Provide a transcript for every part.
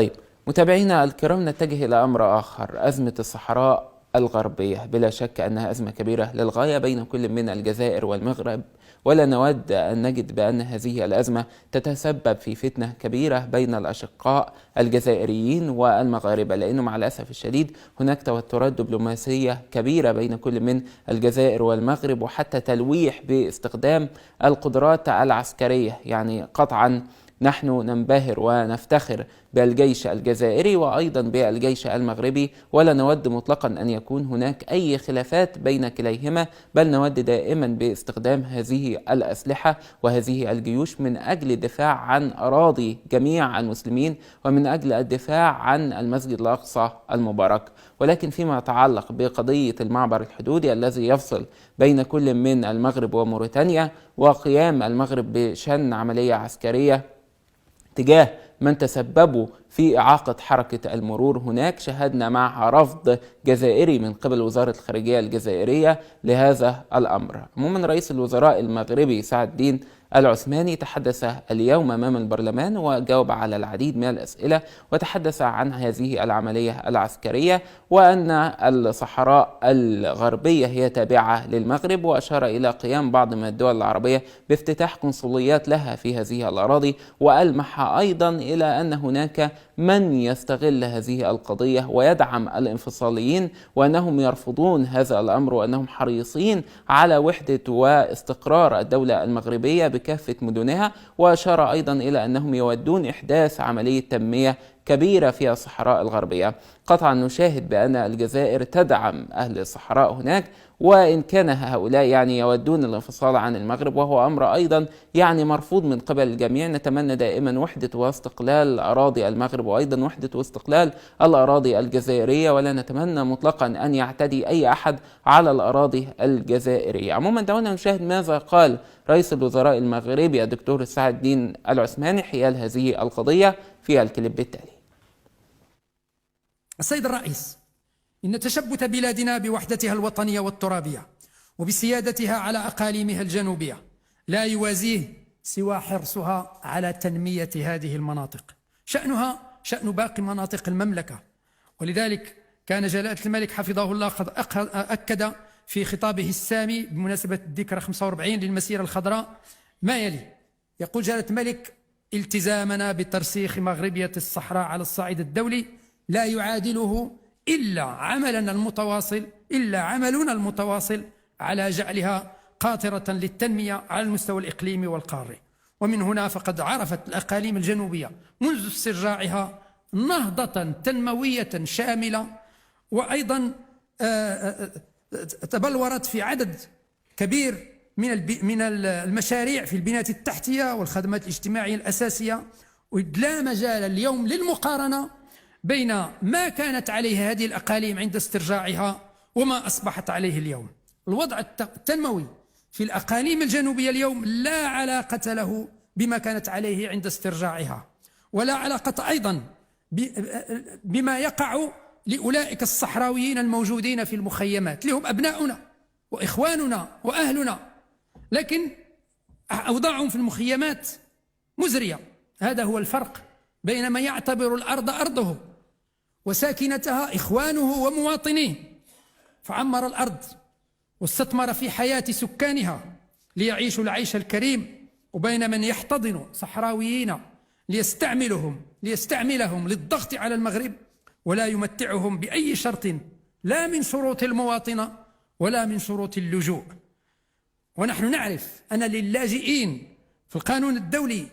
طيب متابعينا الكرام، نتجه إلى أمر آخر. أزمة الصحراء الغربية بلا شك أنها أزمة كبيرة للغاية بين كل من الجزائر والمغرب، ولا نود أن نجد بأن هذه الأزمة تتسبب في فتنة كبيرة بين الأشقاء الجزائريين والمغاربة، لأنه مع الأسف الشديد هناك توترات دبلوماسية كبيرة بين كل من الجزائر والمغرب، وحتى تلويح باستخدام القدرات العسكرية. يعني قطعا نحن ننبهر ونفتخر بالجيش الجزائري وأيضا بالجيش المغربي، ولا نود مطلقا أن يكون هناك أي خلافات بين كليهما، بل نود دائما باستخدام هذه الأسلحة وهذه الجيوش من أجل الدفاع عن أراضي جميع المسلمين ومن أجل الدفاع عن المسجد الأقصى المبارك. ولكن فيما يتعلق بقضية المعبر الحدودي الذي يفصل بين كل من المغرب وموريتانيا، وقيام المغرب بشن عملية عسكرية تجاه من تسببوا في إعاقة حركة المرور هناك، شهدنا معها رفض جزائري من قبل وزارة الخارجية الجزائرية لهذا الأمر. عموما رئيس الوزراء المغربي سعد الدين العثماني تحدث اليوم أمام البرلمان وجاوب على العديد من الأسئلة، وتحدث عن هذه العملية العسكرية وأن الصحراء الغربية هي تابعة للمغرب، وأشار إلى قيام بعض من الدول العربية بافتتاح قنصليات لها في هذه الأراضي، وألمح أيضا إلى أن هناك من يستغل هذه القضية ويدعم الانفصاليين، وأنهم يرفضون هذا الأمر، وأنهم حريصين على وحدة واستقرار الدولة المغربية بكافة مدنها. وأشار أيضا إلى أنهم يودون إحداث عملية تنمية كبيرة في الصحراء الغربية. قطعا نشاهد بأن الجزائر تدعم أهل الصحراء هناك، وإن كان هؤلاء يعني يودون الانفصال عن المغرب، وهو أمر أيضا يعني مرفوض من قبل الجميع. نتمنى دائما وحدة واستقلال أراضي المغرب، وأيضا وحدة واستقلال الأراضي الجزائرية، ولا نتمنى مطلقا أن يعتدي أي أحد على الأراضي الجزائرية. عموما دعونا نشاهد ماذا قال رئيس الوزراء المغربي الدكتور سعد الدين العثماني حيال هذه القضية في الكليب التالي. السيد الرئيس، إن تشبث بلادنا بوحدتها الوطنية والترابية وبسيادتها على أقاليمها الجنوبية لا يوازيه سوى حرصها على تنمية هذه المناطق، شأنها شأن باقي مناطق المملكة. ولذلك كان جلالة الملك حفظه الله قد أكد في خطابه السامي بمناسبة الذكرى 45 للمسيرة الخضراء ما يلي. يقول جلالة الملك: التزامنا بترسيخ مغربية الصحراء على الصعيد الدولي لا يعادله إلا عملنا المتواصل على جعلها قاطرة للتنمية على المستوى الإقليمي والقاري. ومن هنا فقد عرفت الأقاليم الجنوبية منذ استرجاعها نهضة تنموية شاملة، وأيضا تبلورت في عدد كبير من المشاريع في البنية التحتية والخدمات الاجتماعية الأساسية. ولا مجال اليوم للمقارنة بين ما كانت عليه هذه الأقاليم عند استرجاعها وما أصبحت عليه اليوم. الوضع التنموي في الأقاليم الجنوبية اليوم لا علاقة له بما كانت عليه عند استرجاعها، ولا علاقة أيضا بما يقع لأولئك الصحراويين الموجودين في المخيمات، لهم أبناؤنا وإخواننا وأهلنا، لكن أوضاعهم في المخيمات مزرية. هذا هو الفرق بين من يعتبر الأرض أرضه وساكنتها إخوانه ومواطنيه، فعمر الأرض واستثمر في حياة سكانها ليعيشوا العيش الكريم، وبين من يحتضن صحراويين ليستعملهم للضغط على المغرب ولا يمتعهم بأي شرط، لا من شروط المواطنة ولا من شروط اللجوء. ونحن نعرف أن للاجئين في القانون الدولي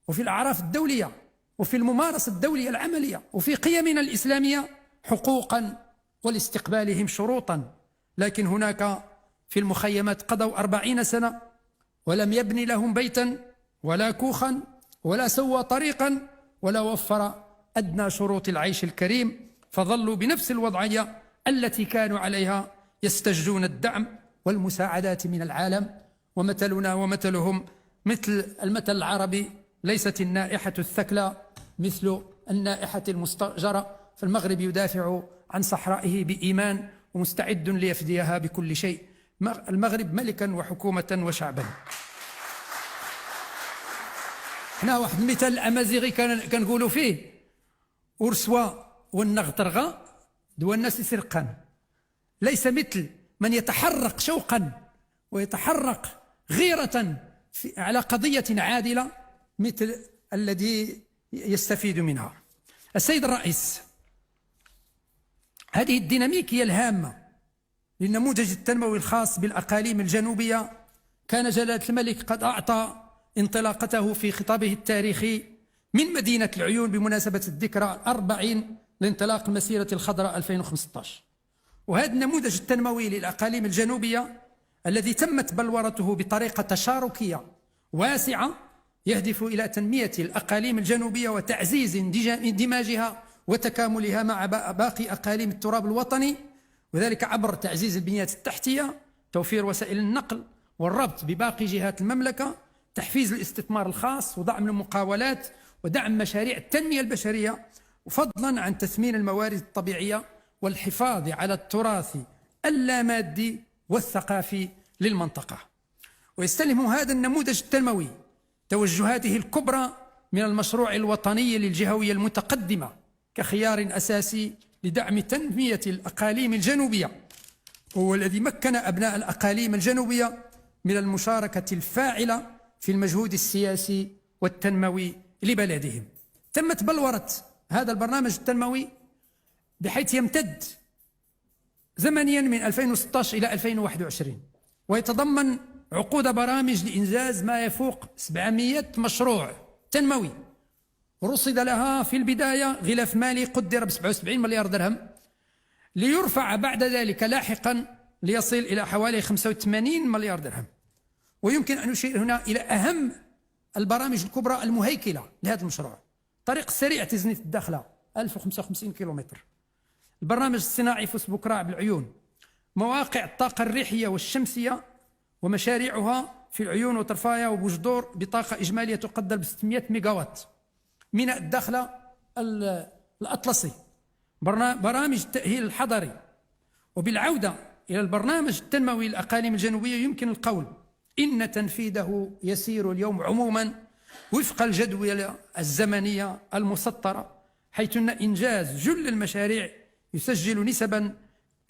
وفي الأعراف الدولية وفي الممارسة الدولية العملية وفي قيمنا الإسلامية حقوقا ولاستقبالهم شروطا، لكن هناك في المخيمات قضوا 40 سنة ولم يبني لهم بيتا ولا كوخا ولا سوى طريقا ولا وفر أدنى شروط العيش الكريم، فظلوا بنفس الوضعية التي كانوا عليها، يستجدون الدعم والمساعدات من العالم. ومثلنا ومثلهم مثل المثل العربي: ليست النائحة الثكلى مثل النائحة المستأجرة. فالمغرب يدافع عن صحرائه بإيمان ومستعد ليفديها بكل شيء. المغرب ملكا وحكومة وشعبا. احنا واحد المثال الأمازيغي كنقولوا فيه: ورسوا والنغطرغة دو الناس يسرقان، ليس مثل من يتحرق شوقا ويتحرق غيرة على قضية عادلة مثل الذي يستفيد منها. السيد الرئيس، هذه الديناميكية الهامة للنموذج التنموي الخاص بالأقاليم الجنوبية كان جلالة الملك قد أعطى انطلاقته في خطابه التاريخي من مدينة العيون بمناسبة الذكرى 40 لانطلاق المسيرة الخضراء 2015. وهذا النموذج التنموي للأقاليم الجنوبية الذي تمت بلورته بطريقة تشاركية واسعة يهدف إلى تنمية الأقاليم الجنوبية وتعزيز اندماجها وتكاملها مع باقي أقاليم التراب الوطني، وذلك عبر تعزيز البنيات التحتية، توفير وسائل النقل والربط بباقي جهات المملكة، تحفيز الاستثمار الخاص ودعم المقاولات ودعم مشاريع التنمية البشرية، فضلا عن تثمين الموارد الطبيعية والحفاظ على التراث اللامادي والثقافي للمنطقة. ويستلهم هذا النموذج التنموي توجهاته الكبرى من المشروع الوطني للجهوية المتقدمة كخيار أساسي لدعم تنمية الأقاليم الجنوبية، هو الذي مكن أبناء الأقاليم الجنوبية من المشاركة الفاعلة في المجهود السياسي والتنموي لبلدهم. تمت بلورة هذا البرنامج التنموي بحيث يمتد زمنيا من 2016 إلى 2021، ويتضمن عقود برامج لإنجاز ما يفوق 700 مشروع تنموي، رصد لها في البداية غلاف مالي قدر ب 77 مليار درهم، ليرفع بعد ذلك لاحقا ليصل إلى حوالي 85 مليار درهم. ويمكن أن نشير هنا إلى أهم البرامج الكبرى المهيكلة لهذا المشروع: طريق السريع تزنيت الداخلة 1055 كيلومتر، البرنامج الصناعي فوس بكراع بالعيون، مواقع الطاقة الريحية والشمسية ومشاريعها في العيون وطرفايا وبوجدور بطاقة إجمالية تقدر ب 600 ميجاوات، ميناء الداخلة الأطلسي، برامج التأهيل الحضري. وبالعودة إلى البرنامج التنموي للأقاليم الجنوبية يمكن القول إن تنفيذه يسير اليوم عموما وفق الجدولة الزمنية المسطرة، حيث أن إنجاز جل المشاريع يسجل نسبا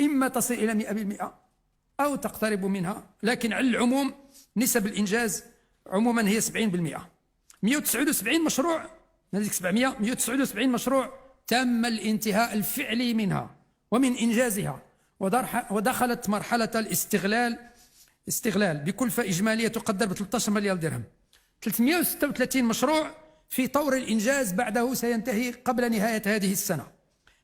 إما تصل إلى 100% أو تقترب منها، لكن على العموم نسب الإنجاز عموما هي 70%. 179 مشروع من ذلك 700 179 مشروع تم الانتهاء الفعلي منها ومن إنجازها، ودخلت مرحلة الاستغلال بكلفة إجمالية تقدر ب 13 مليار درهم. 336 مشروع في طور الإنجاز بعده سينتهي قبل نهاية هذه السنة،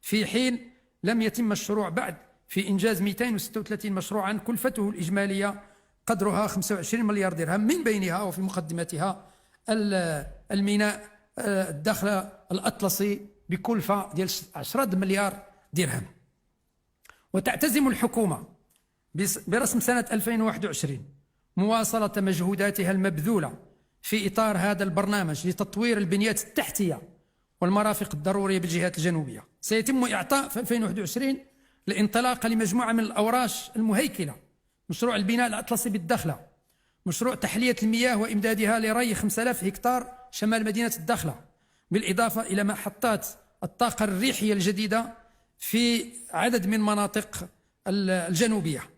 في حين لم يتم الشروع بعد في إنجاز 236 مشروعا كلفته الإجمالية قدرها 25 مليار درهم، من بينها وفي مقدمتها الميناء الداخلة الأطلسي بكلفة ديال 10 مليار درهم. وتعتزم الحكومة برسم سنة 2021 مواصلة مجهوداتها المبذولة في إطار هذا البرنامج لتطوير البنيات التحتية والمرافق الضرورية بالجهات الجنوبية. سيتم إعطاء في 2021 الانطلاق لمجموعة من الأوراش المهيكلة: مشروع البناء الأطلسي بالدخلة، مشروع تحلية المياه وإمدادها لري 5000 هكتار شمال مدينة الدخلة، بالإضافة إلى محطات الطاقة الريحية الجديدة في عدد من مناطق الجنوبية.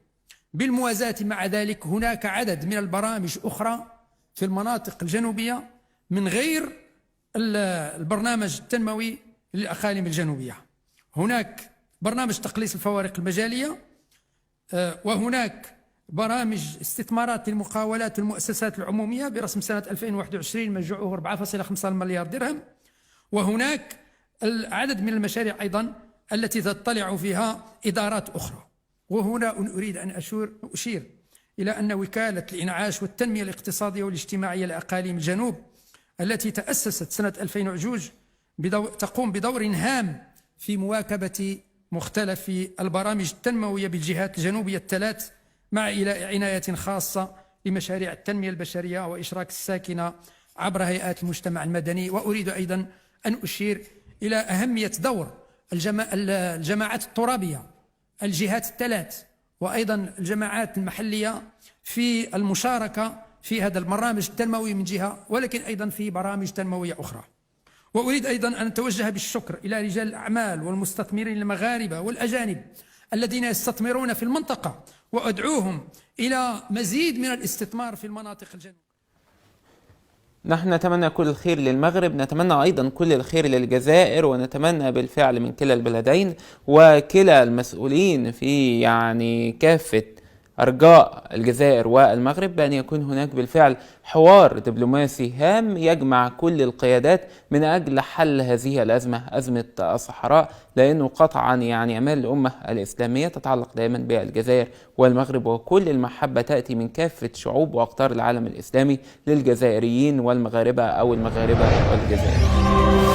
بالموازاة مع ذلك هناك عدد من البرامج أخرى في المناطق الجنوبية من غير البرنامج التنموي للأقاليم الجنوبية. هناك برنامج تقليص الفوارق المجالية، وهناك برامج استثمارات المقاولات والمؤسسات العمومية برسم سنة 2021 مجموعه 4.5 مليار درهم. وهناك العدد من المشاريع أيضا التي تطلع فيها إدارات أخرى. وهنا أريد أن أشير إلى أن وكالة الإنعاش والتنمية الاقتصادية والاجتماعية لأقاليم الجنوب التي تأسست سنة 2000 تقوم بدور هام في مواكبة مختلف البرامج التنموية بالجهات الجنوبية الثلاث، مع عناية خاصة لمشاريع التنمية البشرية وإشراك الساكنة عبر هيئات المجتمع المدني. وأريد أيضا أن أشير إلى أهمية دور الجماعات الترابية، الجهات الثلاث، وأيضا الجماعات المحلية في المشاركة في هذا البرنامج التنموي من جهة، ولكن أيضا في برامج تنموية أخرى. وأريد أيضا أن أتوجه بالشكر إلى رجال الأعمال والمستثمرين المغاربة والأجانب الذين يستثمرون في المنطقة، وأدعوهم إلى مزيد من الاستثمار في المناطق الجنوبية. نحن نتمنى كل الخير للمغرب، نتمنى أيضا كل الخير للجزائر، ونتمنى بالفعل من كلا البلدين وكلا المسؤولين في كافة أرجاء الجزائر والمغرب بأن يكون هناك بالفعل حوار دبلوماسي هام يجمع كل القيادات من أجل حل هذه الأزمة، أزمة الصحراء، لأنه قطعا أمال الأمة الإسلامية تتعلق دائما بالجزائر والمغرب، وكل المحبة تأتي من كافة شعوب وأقطار العالم الإسلامي للجزائريين والمغاربة أو المغاربة والجزائر.